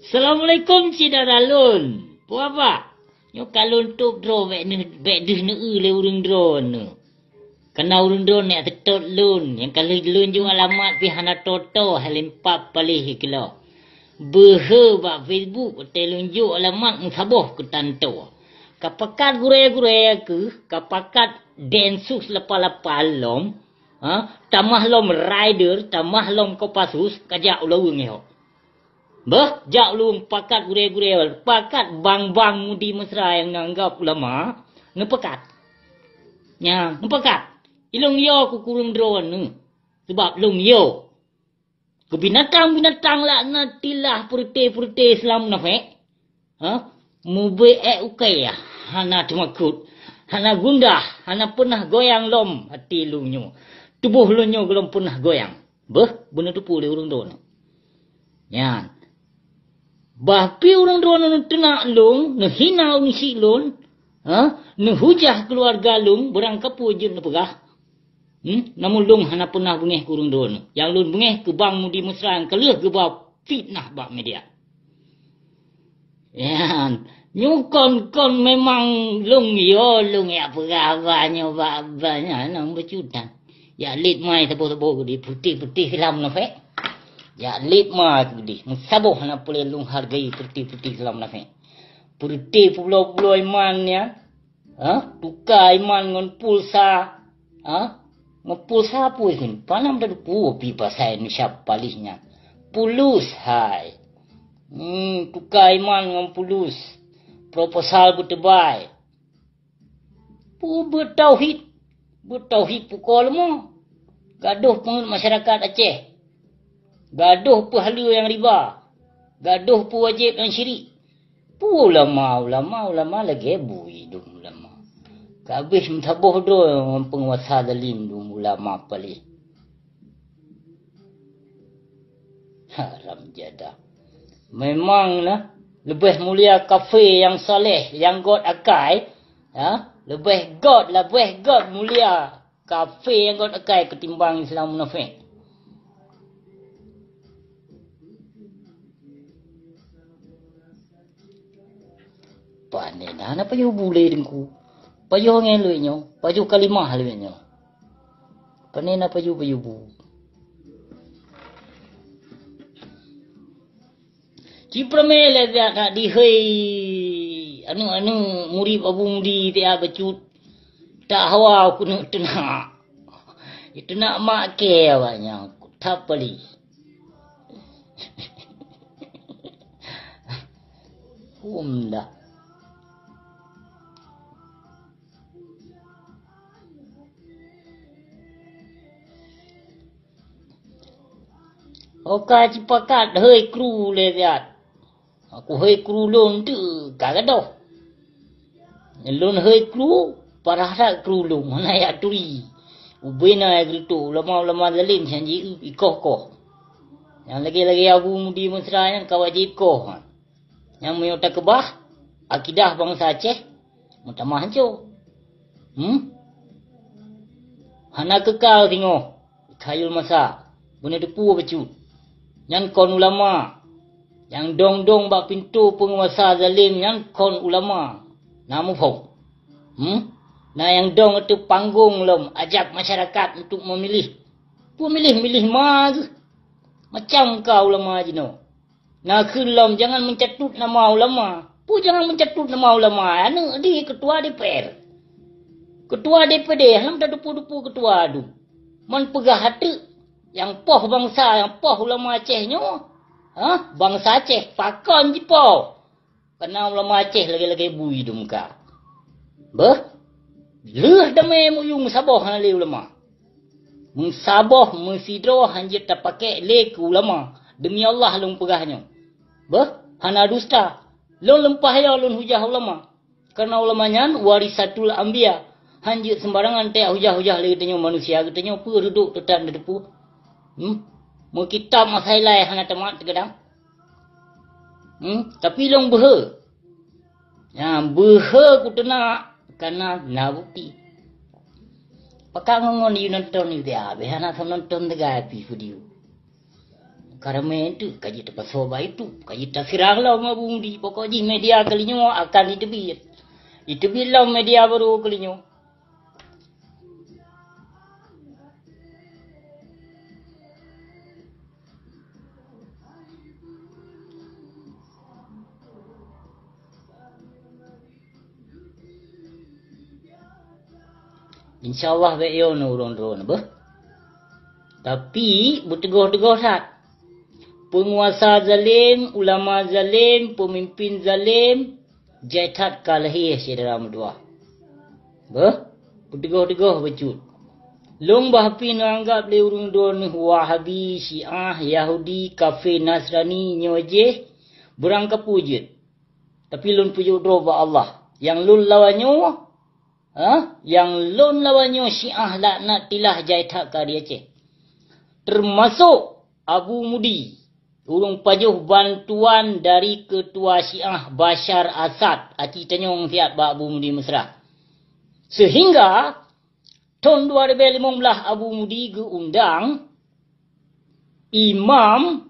Assalamualaikum Cik Daralun. Apa? Nyo kalun tok dro bek deh ne le urang dro ne. Kena urang dro ne tetot lun. Yang kalau lun ju alamat pi hana toto halin pap palih kilo. Behe ba Facebook telun ju alamat musaboh ke tanto. Kapakat gure-gure ke, kapakat densus lepa-lepa lom. Tamah lom rider, tamah lom kopasus kajak ulawung yo. Bah, jak lu pakat gure-gure, pakat bang-bang mudi mesra yang nanggap ulama, ngepekat. Ya, ngepekat. Ilung yo ku kurung drone ni. Sebab lung yo. Ke binatang-binatang laknatilah purite-purite Islam nafek. Mube ukai ya. Hana temakut. Hana gundah. Hana pernah goyang lom hati lunyo. Tubuh lunyo belum pernah goyang. Bah, benar tu pulih urung drone. Ya. Bahpi orang drone tenak lung, hina ungsi lun, hujah keluarga lung, berangkap pujun pegah. Namun lung hana pernah bengeh kurung drone. Yang lun bengeh ke bang mudi mesra yang kelih ke bawah fitnah bak media. Ya, nyukon memang lung ya pegawanya bak banyak nang bercutan. Ya lit mai tebo-tebo di putih-putih Islam nafek. Ya litma gudi musaboh na pule lung hargai putih-putih Islam nafe. Putih pulau-pulau iman ya. Tukar iman ngon pulsa. Ngepulsa apa ini? Panam dah pu pi pasai ni siap palihnya. Pulus hai. Tukar iman ngon pulus. Proposal bertebai. Pu bertauhid. Bertauhid pukul mo. Gaduh pengut masyarakat Aceh. Gaduh pu halu yang riba. Gaduh pu wajib yang syirik. Pu ulama lagi bui dum ulama. Kabis mtaboh do penguasa zalim dum ulama pali. Haram jadah. Memang lah lebih mulia kafe yang saleh, yang god akai, lebih god mulia kafe yang god akai ketimbang Islam munafik. Pandai dah nak payuh boleh dengku. Payuh ngeluknya, payuh kalimah luknya. Pandai nak payuh bu. Cipramel dia nak dihei anu murid abu mudi dia becut. Tak hawa aku nak tenak. Itu nak mak ke awaknya. Tak beli. Dah. Oka cipakat hei kru le dia. Aku hei kru lon tu kagadoh. Lon hei kru parah kru lon mana ya turi. Ubena ya gitu lama zalim janji ikoh. Yang lagi abu mudi mesra yang kawajib koh. Yang menyota kebah akidah bangsa Aceh mutamah hancur. Hana kekal tengok khayul masa benda depu becut. Yang kon ulama. Yang dong-dong bak pintu penguasa zalim. Yang kon ulama. Namu pun. Nah yang dong itu panggung lom. Ajak masyarakat untuk memilih. Milih mah. Macam kau ulama jino. Nah lom jangan mencatut nama ulama. Jangan mencatut nama ulama. Anu di ketua DPR. Ketua DPD. Halam dah dupu-dupu ketua tu. Man pegah hati. Yang poh bangsa, yang poh ulama Acehnya. Bangsa Aceh, pakon je poh. Kena ulama Aceh lagi-lagi bui tu muka. Leh damai muyung saboh hali ulama. Mengsaboh, mengsidroh, hanjir tak pakai le ke ulama. Demi Allah lung pegahnya. Hana dusta. Lung lempah ya lung hujah ulama. Karena ulamanya warisatul anbiya. Hanjir sembarangan tak hujah-hujah le katanya manusia. Katanya apa duduk tetap depu. Mau kitab masailai hana tamat terkadang. Tapi long behe. Behe ku tenak karena nabuti. Pakang ngon di nonton ni dia. Behana nonton tegak pi video. Karena itu kaji terpasoba itu. Kaji terserang lah Abu Mudi. Pokoknya media kalinya akan ditebit. Ditebit lah media baru kalinya. InsyaAllah be'yo na urun-urun. Tapi berteguh-teguh sat. Penguasa zalim, ulama zalim, pemimpin zalim, jaitat kalahi saudara medua. Berteguh-teguh becut. Long bahpi nanggap le urun-urun Wahabi, Syiah, Yahudi, Kafir, Nasrani, Nyoje, berang kepujit. Tapi lun pujuk droba Allah. Yang lun lawannya, yang lun lawannya Syiah laknat tilah jaitat kari Aceh. Termasuk Abu Mudi. Urung pajuh bantuan dari ketua Syiah Bashar Assad. Aci tanyong siat ba Abu Mudi mesra. Sehingga tahun 2015 Abu Mudi geundang Imam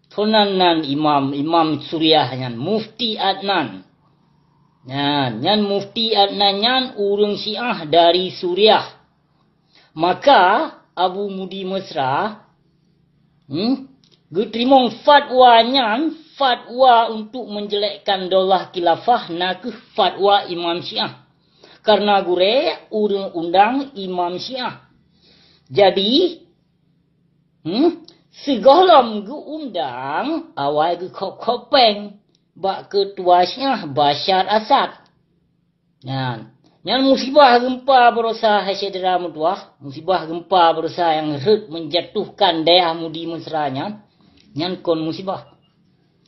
Funanan Imam Suriah nyan Mufti Adnan. Nyan Mufti Adnan nyan urung Syiah dari Suriah. Maka Abu Mudi mesra terima fatwa nyan, fatwa untuk menjelekkan daulah khilafah nak fatwa Imam Syiah. Karena gure urung undang Imam Syiah. Jadi segolam gu undang awal gu kopeng bak ketua Syiah Bashar Assad. Yang musibah gempa berusaha saudara mutuah, musibah gempa berusaha yang menjatuhkan daya Mudi mesranya, yang kon musibah.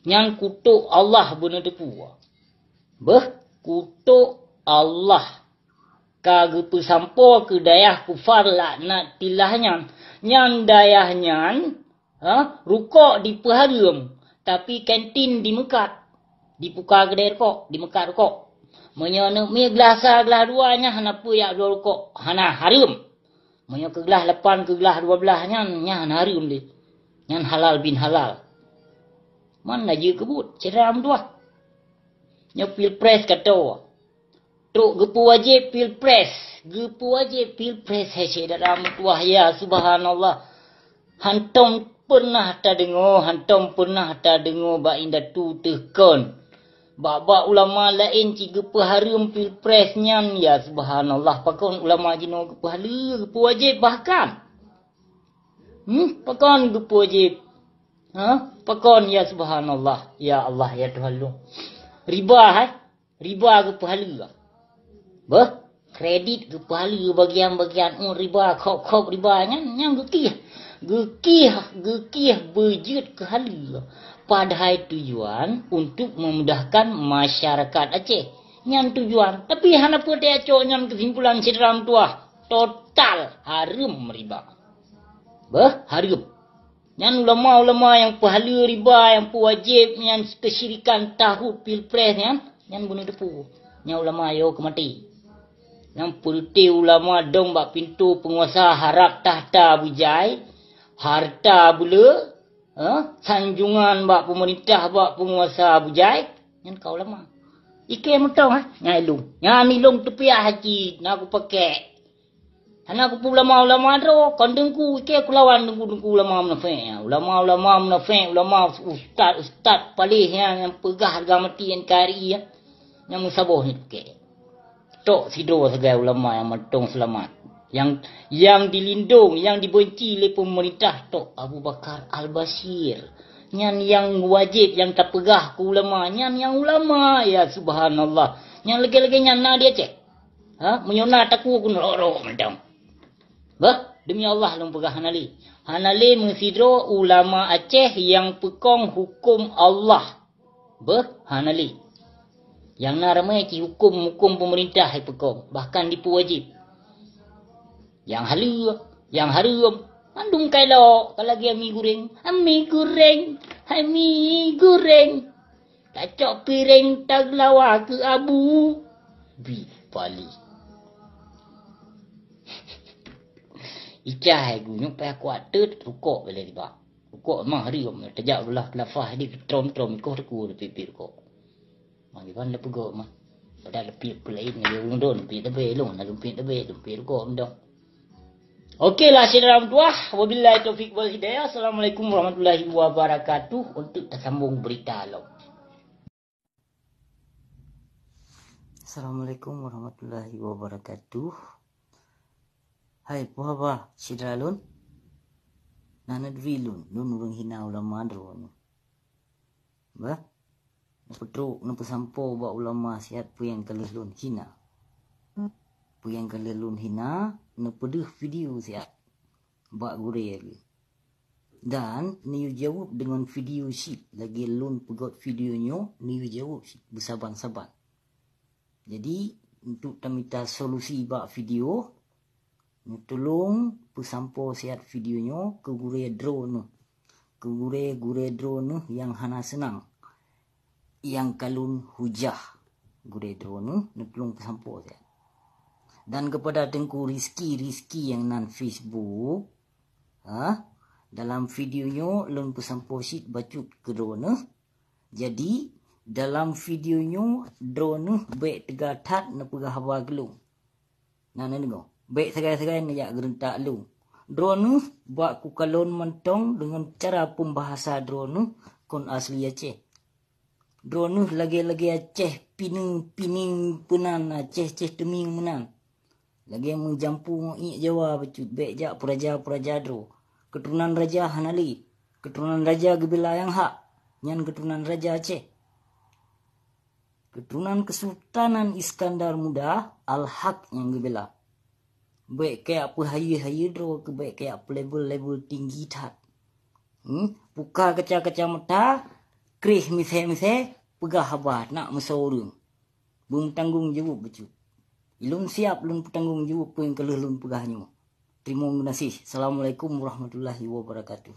Yang kutuk Allah benar depu. Kutuk Allah. Kage pesampo ke daya kufar laknat tilahnya. Yang dayahnya rukuk di peharum, tapi kantin di Mekat. Di puka kedai rokok, di Mekat rokok. Menyana mi gelas gelas duanya hanapa ya dua rokok hana harum. Menyana ke gelas 8 ke gelas 12 nya harum dia. Yang halal bin halal. Mana je kebut ceram tuah. Nya pilpres kata. Truk gepu wajib pilpres. Gepu wajib pilpres hai dalam tuah ya subhanallah. Hantom pernah ta dengar, hantom pernah ta dengar ba inda tu tekon. Bak ulama lain ciga peharum pilpres nyan ya subhanallah. Pakon ulama jino gepahala, gepu wajib bahkan. Pakon gepu wajib. Pakon ya subhanallah. Ya Allah ya Tuhan lu. Riba riba gepahala. Kredit gepahala bagian-bagian riba kop riba nyan gekih berjut kehala. Padahal tujuan untuk memudahkan masyarakat Aceh. Yang tujuan. Tapi hanapa dia coknya kesimpulan sedaram tuah. Total harum riba. Harum. Yang ulama-ulama yang pahala riba, yang wajib, yang kesyirikan tahun pilpres yang bunuh depu. Yang ulama yo kemati. Yang putih ulama dong bak pintu penguasa harap tahta bujai. Harta bula. Sanjungan bak pemerintah bak penguasa bujai yang kau lama ike mutong ngai lung nyami lung tepiah haji nak aku pakai anak aku ulama ro kandengku ike aku lawan dengku ulama munafik ulama munafik ulama ustaz palih yang pegah harga mati yang kari yang musaboh ni pakai tok sidro sebagai ulama yang metong selamat yang dilindung, yang dibenci oleh pemerintah Tok Abu Bakar Al-Bashir. Yang wajib, yang tak pegah ke ulama. Yang ulama, ya subhanallah. Yang lagi-lagi nyana dia cek. Menyona takut aku nerok macam. Demi Allah lu pegah Hanali. Hanali mensidro ulama Aceh yang pekong hukum Allah. Hanali. Yang naramai hukum pemerintah yang pekong. Bahkan dipu wajib. Yang harum, andung kailo, kalau lagi ami goreng, tacok piring taglawa ke abu, bipali. Icah gunyuk payah kuat rukuk boleh tiba. Kok mah hari kok terjak belah kelafah di trom-trom kau reku pipir kok. Mari kan le pegok mah. Pada lebih pelain dia undon pi tebe long na lumpi tebe lumpi kok mendong. Okeylah saudara tuah, wabillahi taufik wal hidayah. Assalamualaikum warahmatullahi wabarakatuh. Untuk tersambung berita lo. Assalamualaikum warahmatullahi wabarakatuh. Hai puhaba saudara lun. Nana drilun nun urang hina ulama drone. Ba? Napetro napesampo ba ulama sihat pu yang kalih lun hina. Pu yang kalih lun hina napedeh video sihat. Ba gure lagi. Dan niu jawab dengan video sheet lagi lun pegot videonyo niu jawab bersaban-saban. Jadi untuk tamita solusi ba video tolong pesampo sihat videonyo ke gure drone. Ke gure drone yang hana senang. Yang kalun hujah gure drone tolong pesampo sihat. Dan kepada Tengku Rizki yang nan Facebook, dalam videonyo lun pesampo sheet bacut ke drone. Jadi dalam videonyo drone baik tegatat na pegah hawa gelung. Nah dengar. Baik segai-segai na yak gerentak lu. Drone buat ku kalon mentong dengan cara pembahasa drone kon asli Aceh. Drone lagi-lagi Aceh pining penan Aceh teming menan. Lagi menjampu ngoi Jawa becut baik jak praja dro. Keturunan Raja Hanali, keturunan Raja Gebila yang hak, nyan keturunan Raja Aceh. Keturunan Kesultanan Iskandar Muda Al-Haq yang Gebila. Baik kayak apa hayu dro ke baik kayak apa level tinggi tat. Puka kaca mata, krih mise pegah habat nak mesorong. Bum tanggung jawab becut. Ilun siap lun petanggung jawab pun yang kelih lun pegahnya. Terima kasih. Assalamualaikum warahmatullahi wabarakatuh.